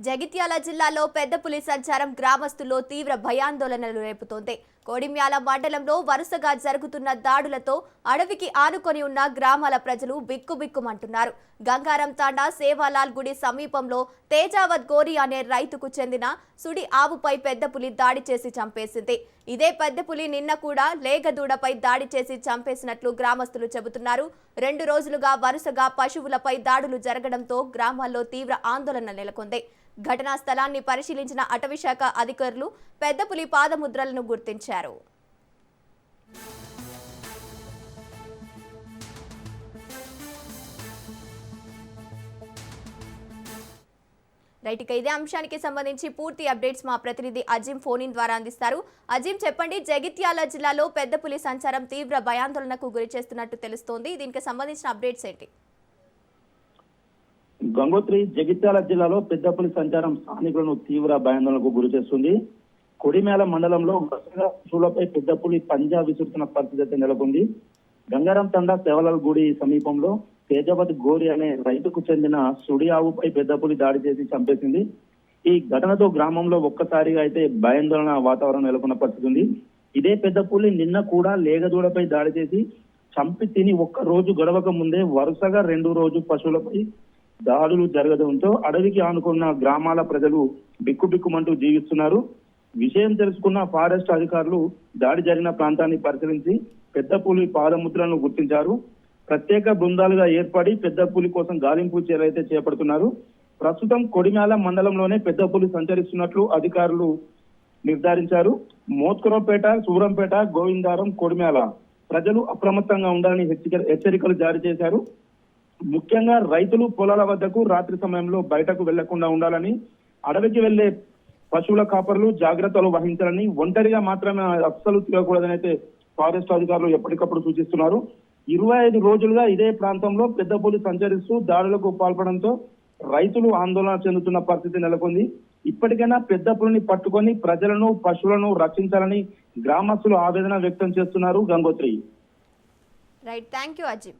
జగిత్యాల జిల్లాలో పెద్ద పులి సంచారం గ్రామస్తుల్లో తీవ్ర భయాందోళనలు రేపుతోంది. కోడిమ్యాల మండలంలో వరుసగా జరుగుతున్న దాడులతో అడవికి ఆనుకొని ఉన్న గ్రామాల ప్రజలు బిక్కుబిక్కుమంటున్నారు. గంగారం తాండా సేవాలాల్ గుడి సమీపంలో తేజావత్ గోరి అనే రైతుకు చెందిన సుడి ఆవుపై పెద్ద పులి దాడి చేసి చంపేసింది. ఇదే పెద్ద పులి నిన్న కూడా లేగదూడపై దాడి చేసి చంపేసినట్లు గ్రామస్తులు చెబుతున్నారు. 2 రోజులుగా వరుసగా పశువులపై దాడులు జరగడంతో గ్రామాల్లో తీవ్ర ఆందోళన నెలకొంది. ఘటనా స్థలాన్ని పరిశీలించిన అటవీశాఖ అధికారులు పెద్ద పులి పాదముద్రలను గుర్తించారు. ఇదే అంశానికి సంబంధించి పూర్తి అప్డేట్స్ మా ప్రతినిధి అజీం ఫోన్ ఇన్ ద్వారా అందిస్తారు. అజీం, చెప్పండి, జగిత్యాల జిల్లాలో పెద్ద పులి సంచారం తీవ్ర భయాందోళనకు గురి చేస్తున్నట్టు తెలుస్తోంది. దీనికి సంబంధించిన అప్డేట్స్ ఏంటి? గంగోత్రి జగిత్యాల జిల్లాలో పెద్ద పులి సంచారం స్థానికులను తీవ్ర భయాందోళనకు గురి చేస్తుంది. కొడిమేల మండలంలో పశువులపై పెద్ద పులి పంజా విసురుతున్న పరిస్థితి నెలకొంది. గంగారం తండా సేవలాల్ గుడి సమీపంలో తేజావత్ గోరి అనే రైతుకు చెందిన సుడి ఆవుపై పెద్ద పులి దాడి చేసి చంపేసింది. ఈ ఘటనతో గ్రామంలో ఒక్కసారిగా అయితే భయాందోళన వాతావరణం నెలకొన్న పరిస్థితి ఉంది. ఇదే పెద్ద పులి నిన్న కూడా లేగదూడపై దాడి చేసి చంపి తిని ఒక్క రోజు గడవక ముందే వరుసగా 2 రోజు పశువులపై దాడులు జరగడంతో అడవికి ఆనుకున్న గ్రామాల ప్రజలు బిక్కుబిక్కుమంటూ జీవిస్తున్నారు. విషయం తెలుసుకున్న ఫారెస్ట్ అధికారులు దాడి జరిగిన ప్రాంతాన్ని పరిశీలించి పెద్ద పులి పాదముద్రలను గుర్తించారు. ప్రత్యేక బృందాలుగా ఏర్పడి పెద్ద పులి కోసం గాలింపు చర్యలు అయితే చేపడుతున్నారు. ప్రస్తుతం కొడిమ్యాల మండలంలోనే పెద్ద పులి సంచరిస్తున్నట్లు అధికారులు నిర్ధారించారు. మోత్కురపేట, సూరంపేట, గోవిందారం, కొడిమ్యాల ప్రజలు అప్రమత్తంగా ఉండాలని హెచ్చరికలు జారీ చేశారు. ముఖ్యంగా రైతులు పొలాల వద్దకు రాత్రి సమయంలో బయటకు వెళ్లకుండా ఉండాలని, అడవికి వెళ్లే పశువుల కాపరులు జాగ్రత్తలు వహించాలని, ఒంటరిగా మాత్రమే అస్సలు తిరగకూడదని అయితే ఫారెస్ట్ అధికారులు ఎప్పటికప్పుడు సూచిస్తున్నారు. 25 రోజులుగా ఇదే ప్రాంతంలో పెద్ద పులి సంచరిస్తూ దాడులకు పాల్పడంతో రైతులు ఆందోళన చెందుతున్న పరిస్థితి నెలకొంది. ఇప్పటికైనా పెద్ద పులిని పట్టుకొని ప్రజలను, పశువులను రక్షించాలని గ్రామస్తులు ఆవేదన వ్యక్తం చేస్తున్నారు. Gangotri. Right, thank you Azeem.